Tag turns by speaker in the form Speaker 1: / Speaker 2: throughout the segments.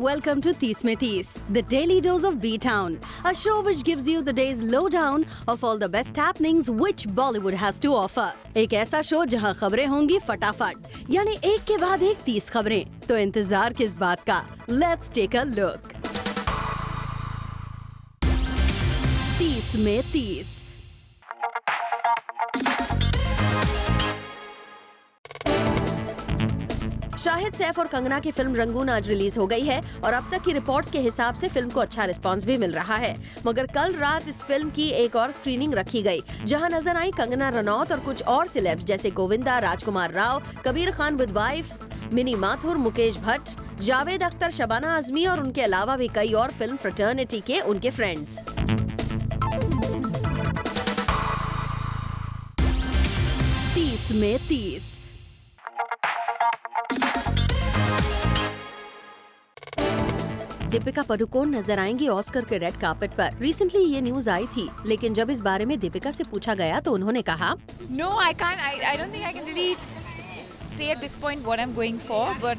Speaker 1: welcome to Tees Mein Tees, the daily dose of B-Town, a show which gives you the day's lowdown of all the best happenings which Bollywood has to offer. एक ऐसा show जहां खबरें होंगी फटाफट, यानी एक के बाद एक 30 खबरें। तो इंतजार किस बात का? Let's take a look. 30 में 30। शाहिद, सैफ और कंगना की फिल्म रंगून आज रिलीज हो गई है और अब तक की रिपोर्ट्स के हिसाब से फिल्म को अच्छा रिस्पांस भी मिल रहा है। मगर कल रात इस फिल्म की एक और स्क्रीनिंग रखी गई, जहां नजर आई कंगना रनौत और कुछ और सेलेब्स जैसे गोविंदा, राजकुमार राव, कबीर खान विद वाइफ, मिनी माथुर, मुकेश भट्ट, जावेद अख्तर, शबाना आजमी और उनके अलावा भी कई और फिल्म फ्रेटर्निटी के उनके फ्रेंड्स। 30 में 30। दीपिका पादुकोण नजर आएंगी ऑस्कर के रेड कार्पेट पर। रिसेंटली ये न्यूज आई थी, लेकिन जब इस बारे में दीपिका से पूछा गया तो उन्होंने कहा,
Speaker 2: No, I can't. I don't think I can really say at this point what I'm going for, but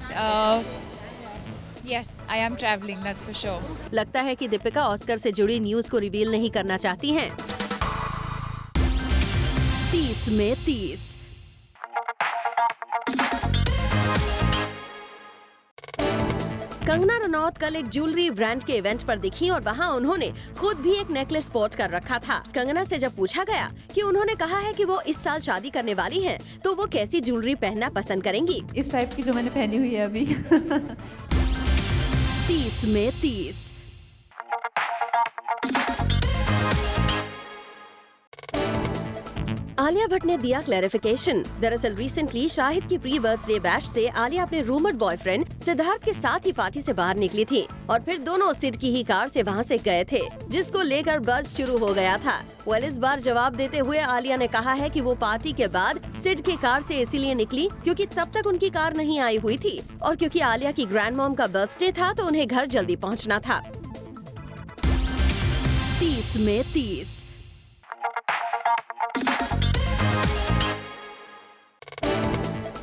Speaker 2: yes, I am traveling. That's for sure.
Speaker 1: लगता है कि दीपिका ऑस्कर से जुड़ी न्यूज को रिवील नहीं करना चाहती हैं। 30 में 30। कंगना रनौत कल एक ज्वेलरी ब्रांड के इवेंट पर दिखी और वहां उन्होंने खुद भी एक नेकलेस स्पॉट कर रखा था। कंगना से जब पूछा गया कि उन्होंने कहा है कि वो इस साल शादी करने वाली हैं, तो वो कैसी ज्वेलरी पहनना पसंद करेंगी?
Speaker 3: इस टाइप की जो मैंने पहनी हुई है अभी।
Speaker 1: 30 में 30। आलिया भट्ट ने दिया क्लैरिफिकेशन। दरअसल रिसेंटली शाहिद की प्री बर्थडे बैश से आलिया अपने रूमर्ड बॉयफ्रेंड सिद्धार्थ के साथ ही पार्टी से बाहर निकली थी और फिर दोनों सिड की ही कार से वहां से गए थे, जिसको लेकर बज़ शुरू हो गया था। इस बार जवाब देते हुए आलिया ने कहा है कि वो पार्टी के बाद सिड की कार से इसीलिए निकली क्योंकि तब तक उनकी कार नहीं आई हुई थी और क्योंकि आलिया की ग्रैंड मॉम का बर्थडे था तो उन्हें घर जल्दी पहुँचना था। 30 में 30।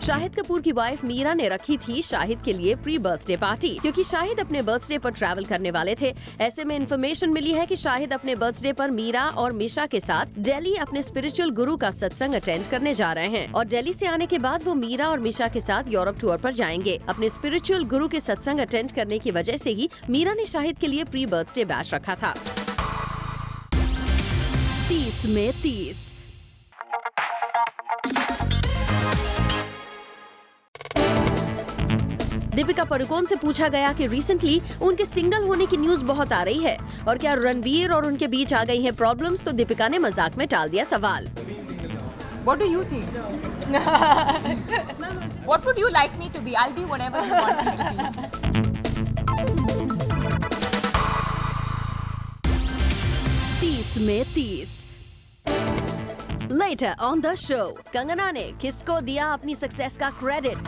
Speaker 1: शाहिद कपूर की वाइफ मीरा ने रखी थी शाहिद के लिए प्री बर्थडे पार्टी, क्योंकि शाहिद अपने बर्थडे पर ट्रैवल करने वाले थे। ऐसे में इन्फॉर्मेशन मिली है कि शाहिद अपने बर्थडे पर मीरा और मिशा के साथ दिल्ली अपने स्पिरिचुअल गुरु का सत्संग अटेंड करने जा रहे हैं और दिल्ली से आने के बाद वो मीरा और मिशा के साथ यूरोप टूर पर जाएंगे। अपने स्पिरिचुअल गुरु के सत्संग अटेंड करने की वजह से ही मीरा ने शाहिद के लिए प्री बर्थडे बैश रखा था। 30 में 30। दीपिका पादुकोण से पूछा गया कि रिसेंटली उनके सिंगल होने की न्यूज बहुत आ रही है और क्या रणवीर और उनके बीच आ गई हैं प्रॉब्लम्स, तो दीपिका ने मजाक में टाल दिया सवाल।
Speaker 2: What do you think? What would you like me to be? I'll be whatever you want me to be.
Speaker 1: 30 में 30। Later on the show, Kangana ने किसको दिया अपनी सक्सेस का क्रेडिट?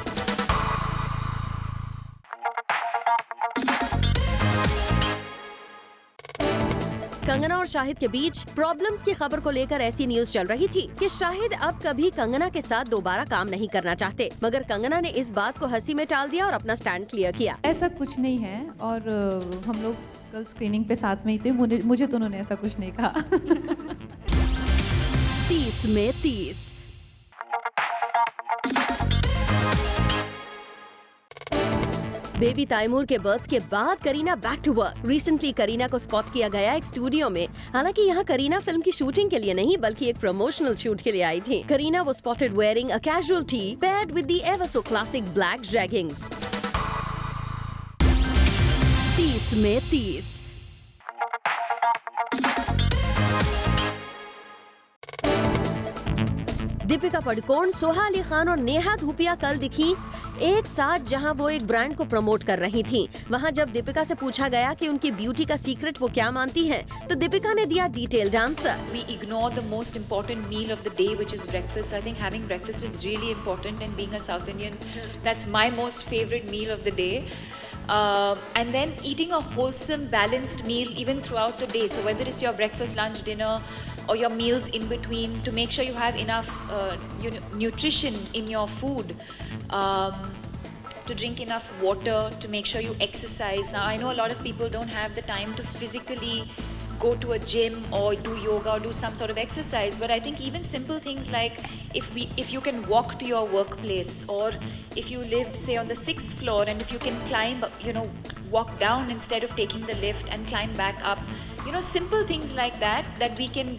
Speaker 1: कंगना और शाहिद के बीच प्रॉब्लम्स की खबर को लेकर ऐसी न्यूज चल रही थी कि शाहिद अब कभी कंगना के साथ दोबारा काम नहीं करना चाहते, मगर कंगना ने इस बात को हंसी में टाल दिया और अपना स्टैंड क्लियर किया।
Speaker 3: ऐसा कुछ नहीं है और हम लोग कल स्क्रीनिंग पे साथ में ही थे, मुझे तो उन्होंने ऐसा कुछ नहीं कहा।
Speaker 1: 30 में 30। बेबी तैमूर के बर्थ के बाद Kareena back to work. Recently Kareena को स्पॉट किया गया एक स्टूडियो में। हालांकि यहाँ करीना फिल्म की शूटिंग के लिए नहीं बल्कि एक प्रमोशनल शूट के लिए आई थी। Kareena was spotted wearing a casual tee paired with the ever so classic black jeggings। 30 में 30। दीपिका पादुकोण, सोहा अली खान और नेहा धूपिया कल दिखी एक साथ, जहां वो एक ब्रांड को प्रमोट कर रही थीं। वहां जब दीपिका से पूछा गया कि उनकी ब्यूटी का सीक्रेट वो क्या मानती हैं, तो दीपिका ने दिया detailed answer.
Speaker 4: We ignore the most important meal of the day, which is breakfast. So I think having breakfast is really important, and being a South Indian, that's my most favorite meal of the day. And then eating a wholesome, balanced meal even throughout the day. So whether it's your breakfast, lunch, dinner, or your meals in between, to make sure you have enough nutrition in your food. to drink enough water, to make sure you exercise. Now, I know a lot of people don't have the time to physically go to a gym or do yoga or do some sort of exercise, but I think even simple things like if you can walk to your workplace, or if you live, say, on the 6th floor, and if you can climb, walk down instead of taking the lift and climb back up, simple things like that we can,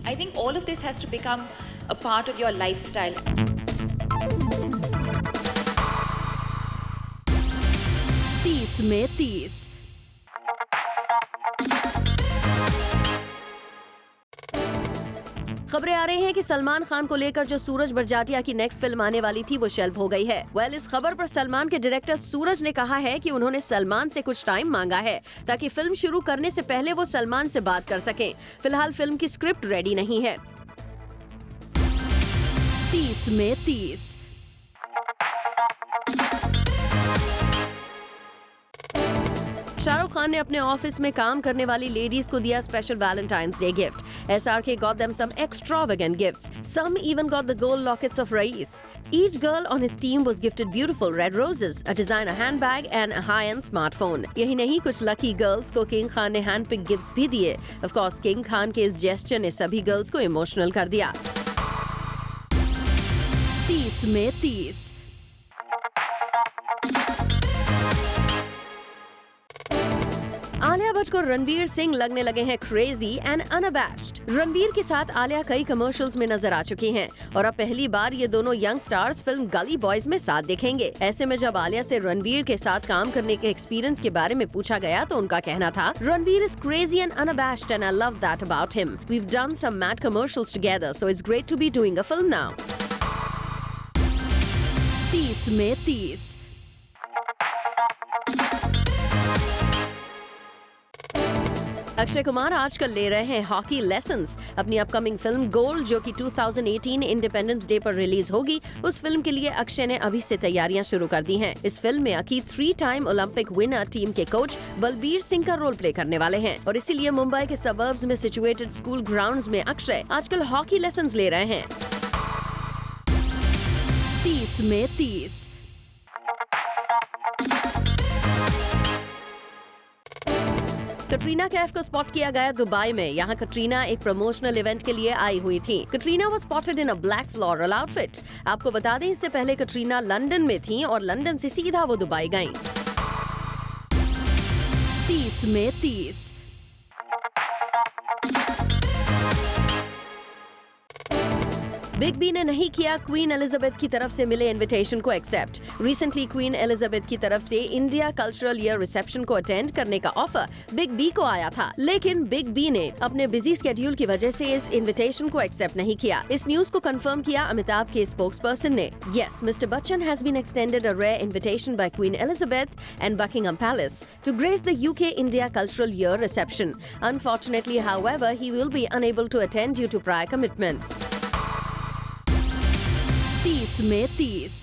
Speaker 4: I think all of this has to become a part of your lifestyle.
Speaker 1: तीस में 30। खबरें आ रही हैं कि सलमान खान को लेकर जो सूरज बड़जाटिया की नेक्स्ट फिल्म आने वाली थी वो शेल्फ हो गई है। इस खबर पर सलमान के डायरेक्टर सूरज ने कहा है कि उन्होंने सलमान से कुछ टाइम मांगा है ताकि फिल्म शुरू करने से पहले वो सलमान से बात कर सकें। फिलहाल फिल्म की स्क्रिप्ट रेडी नहीं है। 30 में 30। शाहरुख खान ने अपने ऑफिस में काम करने वाली लेडीज को दिया special Valentine's day gift. SRK got them some extravagant gifts. Some even got the gold lockets of Rais. Each girl on his team was gifted beautiful red roses, a designer handbag and a high-end smartphone. यही नहीं, कुछ lucky girls को king Khan ने handpick gifts भी दिए। Of course king Khan के इस gesture ने सभी गर्ल्स को इमोशनल कर दिया। 30 में 30। आलिया भट्ट को रणवीर सिंह लगने लगे हैं क्रेजी एंड अनअबैश्ड। रणवीर के साथ आलिया कई कमर्शियल्स में नजर आ चुकी हैं और अब पहली बार ये दोनों यंग स्टार्स फिल्म गली बॉयज में साथ देखेंगे। ऐसे में जब आलिया से रणवीर के साथ काम करने के एक्सपीरियंस के बारे में पूछा गया तो उनका कहना था, Ranveer is crazy and unabashed and I love that about him. We have done some mad commercials together, so it's great to be doing a film now. 30 में 30। अक्षय कुमार आजकल ले रहे हैं हॉकी लेसन्स। अपनी अपकमिंग फिल्म गोल्ड, जो कि 2018 independence day पर release होगी, उस फिल्म के लिए अक्षय ने अभी से तैयारियां शुरू कर दी हैं। इस फिल्म में अकी 3 टाइम ओलंपिक विनर टीम के कोच बलबीर सिंह का रोल प्ले करने वाले हैं और इसीलिए मुंबई के सबर्ब्स में सिचुएटेड स्कूल ग्राउंड्स में अक्षय आजकल हॉकी लेसन्स ले रहे हैं। 30 में 30। कटरीना कैफ को स्पॉट किया गया दुबई में। यहाँ कटरीना एक प्रमोशनल इवेंट के लिए आई हुई थी। Katrina was spotted in a black floral outfit. आपको बता दें, इससे पहले कटरीना लंदन में थी और लंदन से सीधा वो दुबई गईं। 30 में 30। बिग बी ने नहीं किया क्वीन एलिजाबेथ की तरफ से मिले इनविटेशन को एक्सेप्ट। रिसेंटली क्वीन एलिजाबेथ की तरफ से इंडिया कल्चरल ईयर रिसेप्शन को अटेंड करने का ऑफर बिग बी को आया था, लेकिन बिग बी ने अपने बिजी स्केड्यूल की वजह से इस इनविटेशन को एक्सेप्ट नहीं किया। इस न्यूज को कंफर्म किया अमिताभ के स्पोक्स पर्सन ने। Yes, mister Bachchan has been extended a rare invitation by Queen Elizabeth and Buckingham Palace to grace the UK India Cultural Year reception. Unfortunately, however, he will be unable to attend due to prior commitments. 30 में 30।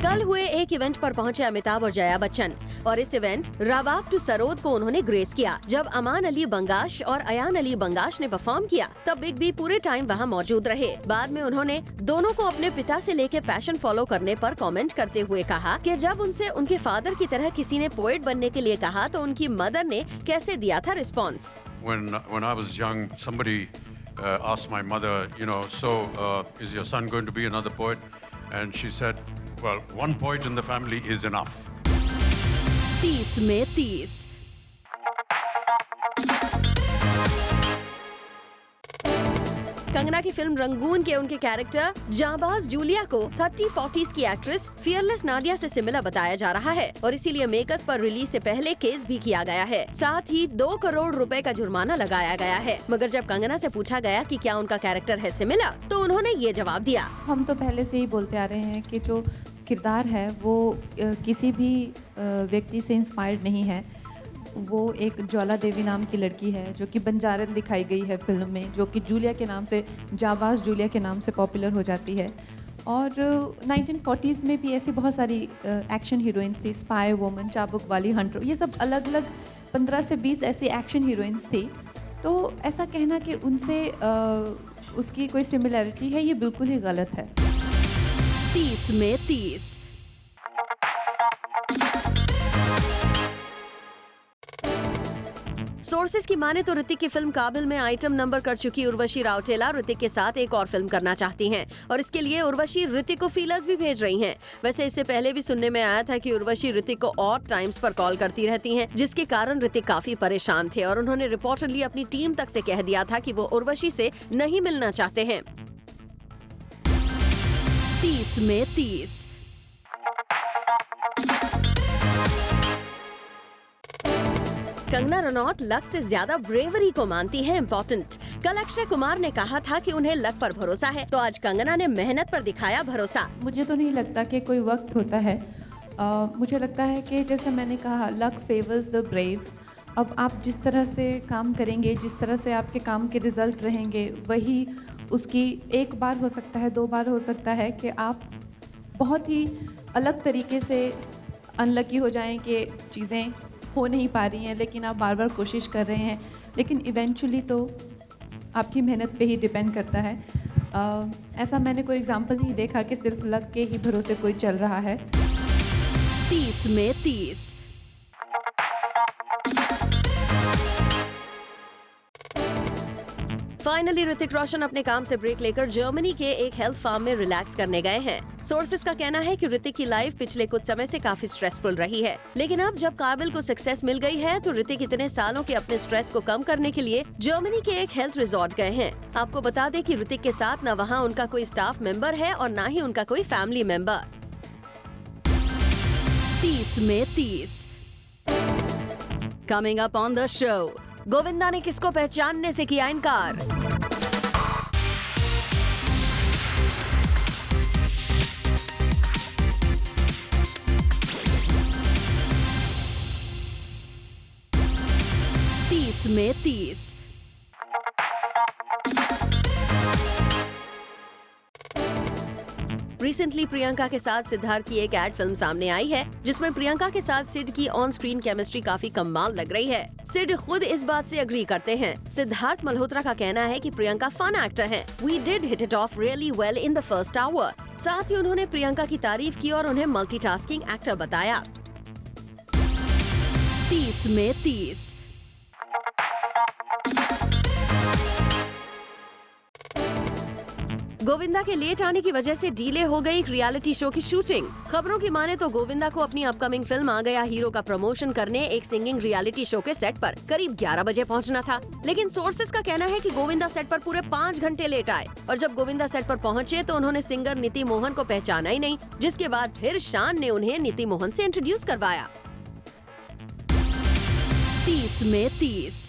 Speaker 1: कल हुए एक event पर पहुंचे अमिताभ और जया बच्चन और इस event रबाब to sarod को उन्होंने ग्रेस किया। जब अमान अली बंगाश और अयान अली बंगाश ने परफॉर्म किया तब बिग बी पूरे टाइम वहां मौजूद रहे। बाद में उन्होंने दोनों को अपने पिता से लेके पैशन फॉलो करने पर कमेंट करते हुए कहा कि जब उनसे उनके फादर की तरह किसी ने पोएट बनने के लिए कहा तो उनकी मदर ने कैसे दिया था response.
Speaker 5: When I was young, somebody asked my mother, is your son going to be another poet? And she said, well, one poet in the family is enough.
Speaker 1: 30 में 30। कंगना की फिल्म रंगून के उनके character जांबाज Julia को 30-40s की actress fearless Nadia से similar बताया जा रहा है और इसीलिए मेकर्स पर रिलीज से पहले केस भी किया गया है। साथ ही 2 करोड़ रुपए का जुर्माना लगाया गया है। मगर जब कंगना से पूछा गया कि क्या उनका कैरेक्टर है सिमिलर, तो उन्होंने ये जवाब दिया।
Speaker 3: हम तो पहले से ही बोलते आ रहे हैं कि जो किरदार है वो किसी भी व्यक्ति से इंस्पायर्ड नहीं है। वो एक ज्वाला देवी नाम की लड़की है जो कि बंजारन दिखाई गई है फिल्म में, जो कि जूलिया के नाम से, जाबाज जूलिया के नाम से पॉपुलर हो जाती है। और 1940s में भी ऐसी बहुत सारी एक्शन हीरोइंस थी, स्पाई वुमन, चाबुक वाली, हंटर, ये सब अलग अलग 15 से 20 ऐसी एक्शन हीरोइंस थी तो ऐसा कहना कि उनसे उसकी कोई सिमिलैरिटी है, ये बिल्कुल ही गलत है।
Speaker 1: 30 में 30। सोर्सेज की माने तो ऋतिक की फिल्म काबिल में आइटम नंबर कर चुकी उर्वशी राउटेला ऋतिक के साथ एक और फिल्म करना चाहती हैं और इसके लिए उर्वशी ऋतिक को फीलर्स भी भेज रही हैं। वैसे इससे पहले भी सुनने में आया था कि उर्वशी ऋतिक को ऑड टाइम्स पर कॉल करती रहती हैं, जिसके कारण ऋतिक काफी परेशान थे और उन्होंने रिपोर्टडली अपनी टीम तक से कह दिया था कि वो उर्वशी से नहीं मिलना चाहते हैं। 30 में 30। कंगना रनौत लक से ज्यादा ब्रेवरी को मानती है इम्पोर्टेंट। कल अक्षय कुमार ने कहा था कि उन्हें लक पर भरोसा है, तो आज कंगना ने मेहनत पर दिखाया भरोसा।
Speaker 3: मुझे तो नहीं लगता कि कोई वक्त होता है। मुझे लगता है कि जैसे मैंने कहा, लक फेवर्स द ब्रेव। अब आप जिस तरह से काम करेंगे, जिस तरह से आपके काम के रिजल्ट रहेंगे, वही उसकी एक बार हो सकता है, 2 बार हो सकता है कि आप बहुत ही अलग तरीके से अनलकी हो जाएं कि चीज़ें हो नहीं पा रही हैं, लेकिन आप बार बार कोशिश कर रहे हैं, लेकिन इवेंचुअली तो आपकी मेहनत पे ही डिपेंड करता है। ऐसा मैंने कोई एग्जांपल नहीं देखा कि सिर्फ लक के ही भरोसे कोई चल रहा है।
Speaker 1: 30 में 30। फाइनली ऋतिक रोशन अपने काम से ब्रेक लेकर जर्मनी के एक हेल्थ फार्म में रिलैक्स करने गए हैं। सोर्सेज का कहना है कि ऋतिक की लाइफ पिछले कुछ समय से काफी स्ट्रेसफुल रही है, लेकिन अब जब काबिल को सक्सेस मिल गई है तो ऋतिक इतने सालों के अपने स्ट्रेस को कम करने के लिए जर्मनी के एक हेल्थ रिजॉर्ट गए हैं। आपको बता दें कि ऋतिक के साथ न वहाँ उनका कोई स्टाफ मेंबर है और न ही उनका कोई फैमिली मेंबर। 30 में 30। Coming up on the show, Govinda ने किसको पहचानने से किया इनकार। में 30। रिसेंटली प्रियंका के साथ सिद्धार्थ की एक एड फिल्म सामने आई है, जिसमें प्रियंका के साथ सिड की ऑन स्क्रीन केमिस्ट्री काफी कमाल लग रही है। सिड खुद इस बात से एग्री करते हैं। सिद्धार्थ मल्होत्रा का कहना है कि प्रियंका फन एक्टर हैं। We did hit it off really well in the first hour. साथ ही उन्होंने प्रियंका की तारीफ की और उन्हें मल्टीटास्किंग एक्टर बताया। 30 में 30। गोविंदा के लेट आने की वजह से डीले हो गई एक रियलिटी शो की शूटिंग। खबरों की माने तो गोविंदा को अपनी अपकमिंग फिल्म आ गया हीरो का प्रमोशन करने एक सिंगिंग रियलिटी शो के सेट पर करीब 11 बजे पहुंचना था, लेकिन सोर्सेज का कहना है कि गोविंदा सेट पर पूरे 5 घंटे लेट आए और जब गोविंदा सेट पर पहुंचे तो उन्होंने सिंगर नीति मोहन को पहचाना ही नहीं, जिसके बाद फिर शान ने उन्हें नीति मोहन से इंट्रोड्यूस करवाया। 30 में 30।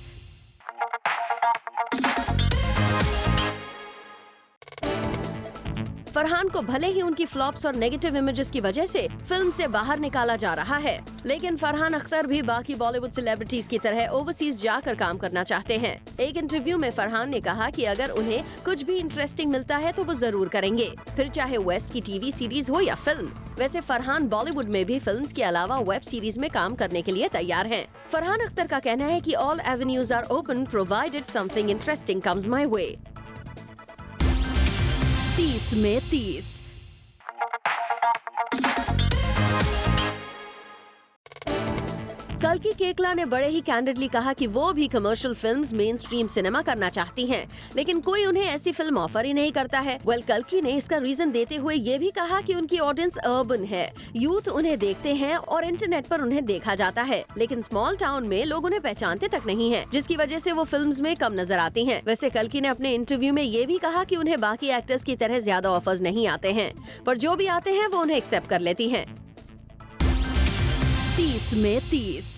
Speaker 1: फरहान को भले ही उनकी फ्लॉप्स और नेगेटिव इमेजेस की वजह से फिल्म से बाहर निकाला जा रहा है, लेकिन फरहान अख्तर भी बाकी बॉलीवुड सेलिब्रिटीज की तरह ओवरसीज जाकर काम करना चाहते हैं। एक इंटरव्यू में फरहान ने कहा कि अगर उन्हें कुछ भी इंटरेस्टिंग मिलता है तो वो जरूर करेंगे, फिर चाहे वेस्ट की टीवी सीरीज हो या फिल्म। वैसे फरहान बॉलीवुड में भी फिल्म्स के अलावा वेब सीरीज में काम करने के लिए तैयार हैं। फरहान अख्तर का कहना है कि all avenues are open provided something interesting comes my way. 30 में 30। कल्कि केकला ने बड़े ही कैंडिडली कहा कि वो भी commercial films main stream cinema करना चाहती हैं, लेकिन कोई उन्हें ऐसी फिल्म ऑफर ही नहीं करता है। कल्कि ने इसका रीजन देते हुए ये भी कहा कि उनकी ऑडियंस अर्बन है, यूथ उन्हें देखते हैं और इंटरनेट पर उन्हें देखा जाता है, लेकिन स्मॉल टाउन में लोग उन्हें पहचानते तक नहीं है, जिसकी वजह से वो फिल्म्स में कम नजर आती हैं। वैसे कल्कि ने अपने इंटरव्यू में ये भी कहा कि उन्हें बाकी एक्टर्स की तरह ज्यादा ऑफर्स नहीं आते हैं, पर जो भी आते हैं वो उन्हें एक्सेप्ट कर लेती हैं। 30 में 30।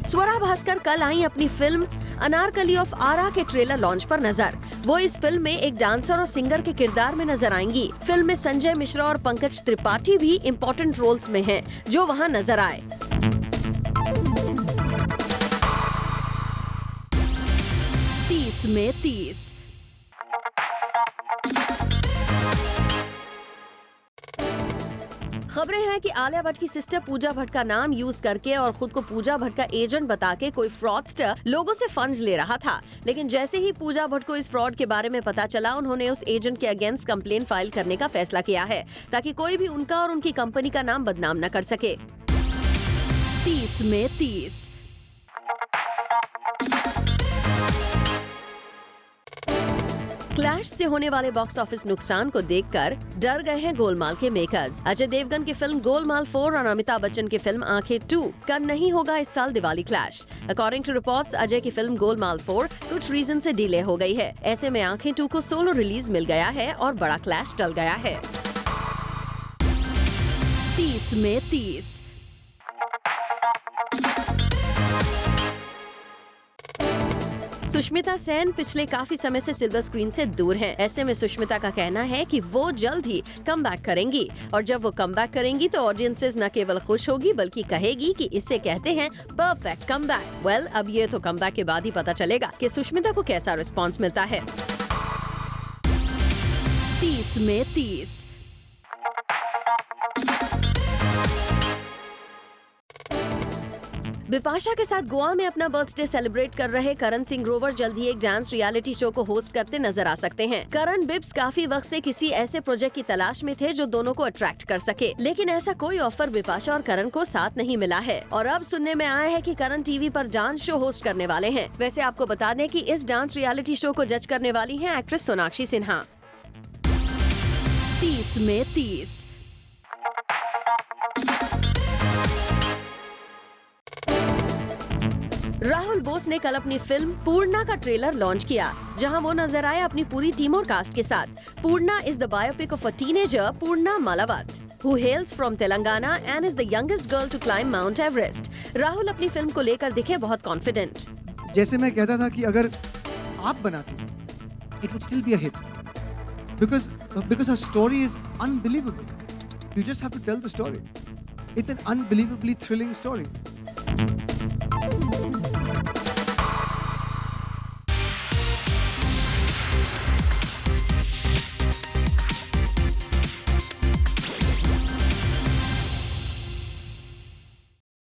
Speaker 1: स्वरा भास्कर कल आई अपनी फिल्म अनारकली ऑफ आरा के ट्रेलर लॉन्च पर नजर। वो इस फिल्म में एक डांसर और सिंगर के किरदार में नजर आएंगी। फिल्म में संजय मिश्रा और पंकज त्रिपाठी भी इम्पोर्टेंट रोल्स में हैं, जो वहां नजर आए। 30 में 30। खबरें हैं कि आलिया भट्ट की सिस्टर पूजा भट्ट का नाम यूज करके और खुद को पूजा भट्ट का एजेंट बता के कोई फ्रॉडस्टर लोगों से फंड्स ले रहा था। लेकिन जैसे ही पूजा भट्ट को इस फ्रॉड के बारे में पता चला, उन्होंने उस एजेंट के अगेंस्ट कंप्लेन फाइल करने का फैसला किया है ताकि कोई भी उनका और उनकी कंपनी का नाम बदनाम न कर सके। 30 में 30। क्लैश से होने वाले बॉक्स ऑफिस नुकसान को देखकर डर गए हैं गोलमाल के मेकर्स। अजय देवगन की फिल्म गोलमाल 4 और अमिताभ बच्चन की फिल्म आंखें 2 का नहीं होगा इस साल Diwali clash. According to reports, Ajay की फिल्म गोलमाल 4 कुछ रीजन से डिले हो गई है। ऐसे में आंखें 2 को सोलो रिलीज मिल गया है और बड़ा क्लैश टल गया है। 30 में 30। सुष्मिता सेन पिछले काफी समय से सिल्वर स्क्रीन से दूर हैं। ऐसे में सुष्मिता का कहना है कि वो जल्द ही कम बैक करेंगी और जब वो कम बैक करेंगी तो ऑडियंसेस न केवल खुश होगी बल्कि कहेगी कि इसे कहते हैं परफेक्ट कम बैक। वेल, अब ये तो कम बैक के बाद ही पता चलेगा कि सुष्मिता को कैसा रिस्पॉन्स मिलता है। 30 में 30। बिपाशा के साथ गोवा में अपना बर्थडे सेलिब्रेट कर रहे करण सिंह ग्रोवर जल्द ही एक डांस रियलिटी शो को होस्ट करते नजर आ सकते हैं। करण बिब्स काफी वक्त से किसी ऐसे प्रोजेक्ट की तलाश में थे जो दोनों को अट्रैक्ट कर सके, लेकिन ऐसा कोई ऑफर बिपाशा और करण को साथ नहीं मिला है। और अब सुनने में आया है कि करण टीवी पर डांस शो होस्ट करने वाले हैं। वैसे आपको बता दें कि इस डांस रियलिटी शो को जज करने वाली है एक्ट्रेस सोनाक्षी सिन्हा। 30 में 30। राहुल बोस ने कल अपनी फिल्म पूर्णा का ट्रेलर लॉन्च किया, जहां वो नजर आए अपनी पूरी टीम और कास्ट के साथ। Poorna is the biopic of a teenager Poorna Malavath, who hails from Telangana and is the youngest girl to climb Mount Everest. Rahul अपनी फिल्म को लेकर दिखे बहुत कॉन्फिडेंट।
Speaker 6: जैसे मैं कहता था कि अगर आप बनाते, it would still be a hit, because our story is unbelievable. You just have to tell the story. It's an unbelievably thrilling story.